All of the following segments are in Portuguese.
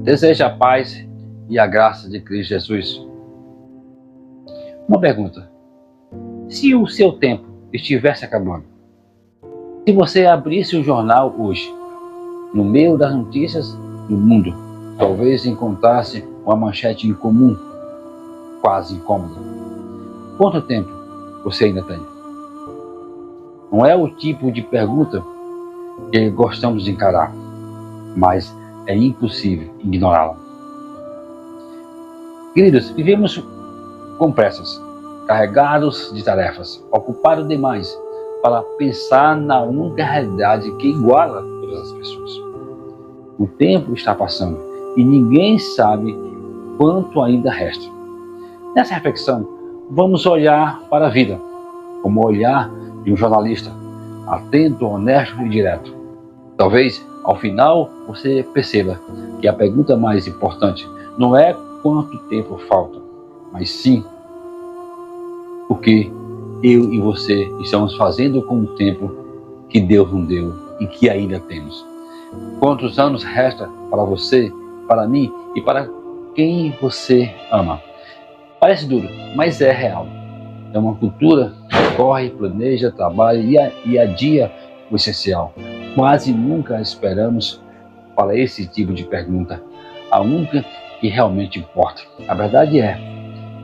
Desejo a paz e a graça de Cristo Jesus. Uma pergunta: se o seu tempo estivesse acabando, se você abrisse o jornal hoje, no meio das notícias do mundo, talvez encontrasse uma manchete incomum, quase incômoda. Quanto tempo você ainda tem? Não é o tipo de pergunta que gostamos de encarar, mas é impossível ignorá-la. Queridos, vivemos com pressas, carregados de tarefas, ocupados demais para pensar na única realidade que iguala todas as pessoas. O tempo está passando e ninguém sabe quanto ainda resta. Nessa reflexão, vamos olhar para a vida como o olhar de um jornalista, atento, honesto e direto. Talvez, ao final, você perceba que a pergunta mais importante não é quanto tempo falta, mas sim o que eu e você estamos fazendo com o tempo que Deus nos deu e que ainda temos. Quantos anos resta para você, para mim e para quem você ama? Parece duro, mas é real. É uma cultura que corre, planeja, trabalha e adia o essencial. Quase nunca esperamos para esse tipo de pergunta, a única que realmente importa. A verdade é,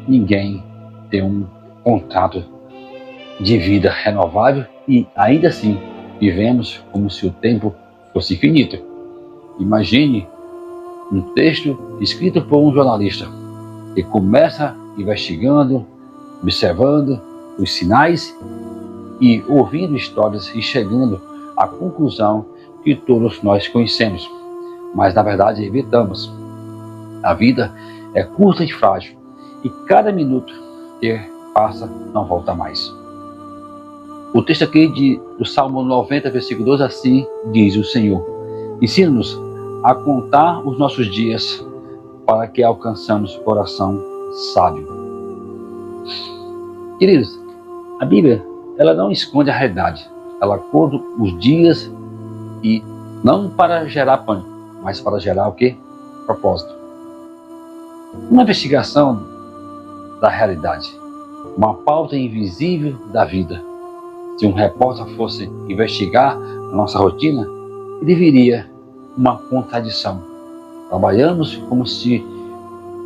ninguém tem um contrato de vida renovável e ainda assim vivemos como se o tempo fosse infinito. Imagine um texto escrito por um jornalista que começa investigando, observando os sinais e ouvindo histórias e chegando à conclusão que todos nós conhecemos, mas na verdade evitamos. A vida é curta e frágil e cada minuto que passa não volta mais. O texto aqui do Salmo 90, versículo 12, assim diz o Senhor: ensina-nos a contar os nossos dias para que alcançamos coração sábio. Queridos, a Bíblia, ela não esconde a realidade. Ela conta os dias e não para gerar pânico, mas para gerar o quê? Propósito. Uma investigação da realidade, uma pauta invisível da vida. Se um repórter fosse investigar a nossa rotina, ele viria uma contradição. Trabalhamos como se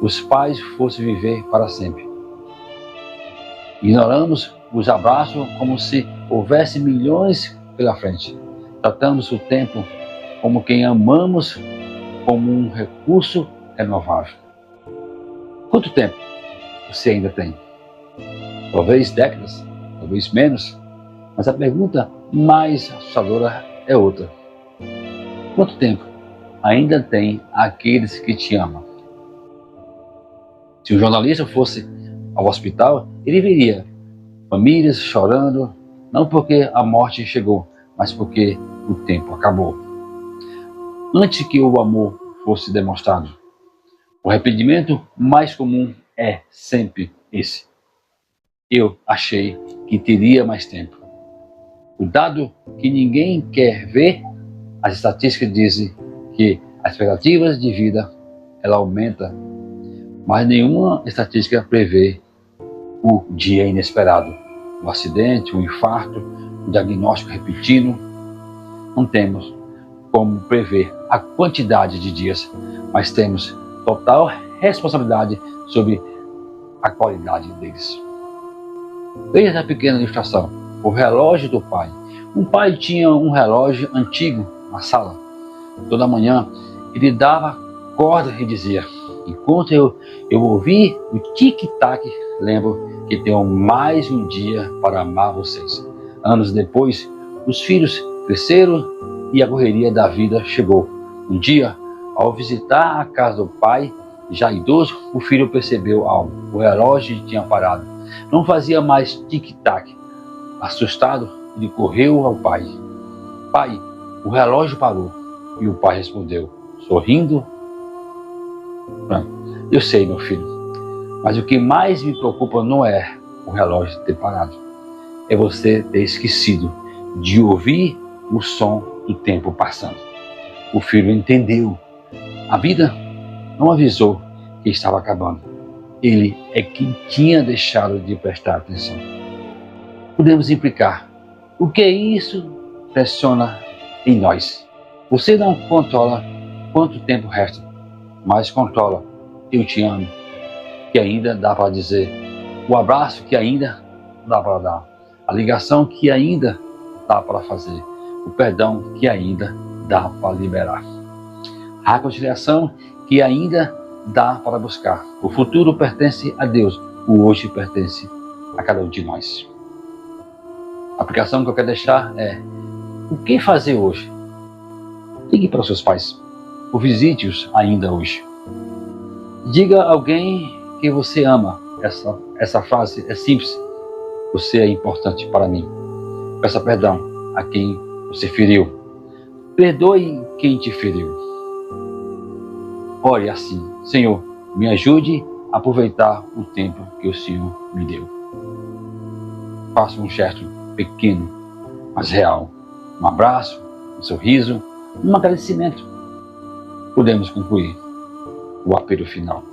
os pais fossem viver para sempre. Ignoramos os abraços como se houvesse milhões pela frente. Tratamos o tempo como quem amamos, como um recurso renovável. Quanto tempo você ainda tem? Talvez décadas, talvez menos, mas a pergunta mais assustadora é outra. Quanto tempo ainda tem aqueles que te amam? Se um jornalista fosse ao hospital, ele veria famílias chorando, não porque a morte chegou, mas porque o tempo acabou. Antes que o amor fosse demonstrado, o arrependimento mais comum é sempre esse: eu achei que teria mais tempo. O dado que ninguém quer ver, as estatísticas dizem que as expectativas de vida ela aumenta, mas nenhuma estatística prevê o dia inesperado, um acidente, um infarto, um diagnóstico repentino. Não temos como prever a quantidade de dias, mas temos total responsabilidade sobre a qualidade deles. Veja essa pequena ilustração, o relógio do pai. Um pai tinha um relógio antigo na sala. Toda manhã ele dava corda e dizia: enquanto eu ouvir o tic-tac, lembro que tenho mais um dia para amar vocês. Anos depois, os filhos cresceram e a correria da vida chegou. Um dia, ao visitar a casa do pai, já idoso, o filho percebeu algo. O relógio tinha parado. Não fazia mais tic-tac. Assustado, ele correu ao pai. Pai, o relógio parou. E o pai respondeu, sorrindo: eu sei, meu filho, mas o que mais me preocupa não é o relógio ter parado. É você ter esquecido de ouvir o som do tempo passando. O filho entendeu. A vida não avisou que estava acabando. Ele é quem tinha deixado de prestar atenção. Podemos implicar: o que é isso pressiona em nós? Você não controla quanto tempo resta, mas controla: eu te amo, que ainda dá para dizer, o abraço que ainda dá para dar, a ligação que ainda dá para fazer, o perdão que ainda dá para liberar, a reconciliação que ainda dá para buscar. O futuro pertence a Deus, o hoje pertence a cada um de nós. A aplicação que eu quero deixar é: o que fazer hoje? Ligue para os seus pais, ou visite-os ainda hoje. Diga a alguém que você ama. Essa frase é simples: você é importante para mim. Peça perdão a quem você feriu. Perdoe quem te feriu. Ore assim: Senhor, me ajude a aproveitar o tempo que o Senhor me deu. Faça um gesto pequeno, mas real. Um abraço, um sorriso, um agradecimento. Podemos concluir o apelo final.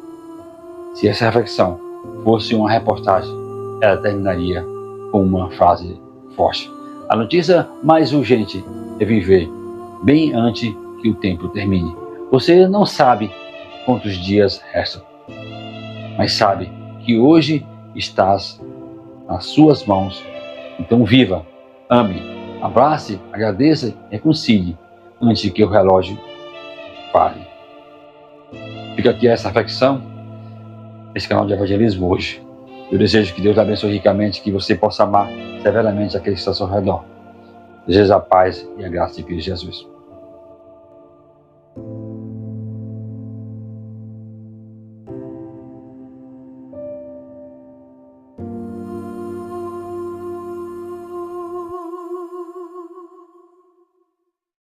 Se essa reflexão fosse uma reportagem, ela terminaria com uma frase forte: a notícia mais urgente é viver bem antes que o tempo termine. Você não sabe quantos dias restam, mas sabe que hoje estás nas suas mãos. Então viva, ame, abrace, agradeça e reconcilie antes que o relógio pare. Fica aqui essa reflexão, esse canal de evangelismo hoje. Eu desejo que Deus abençoe ricamente, que você possa amar severamente aqueles que estão ao seu redor. Desejo a paz e a graça de Cristo Jesus.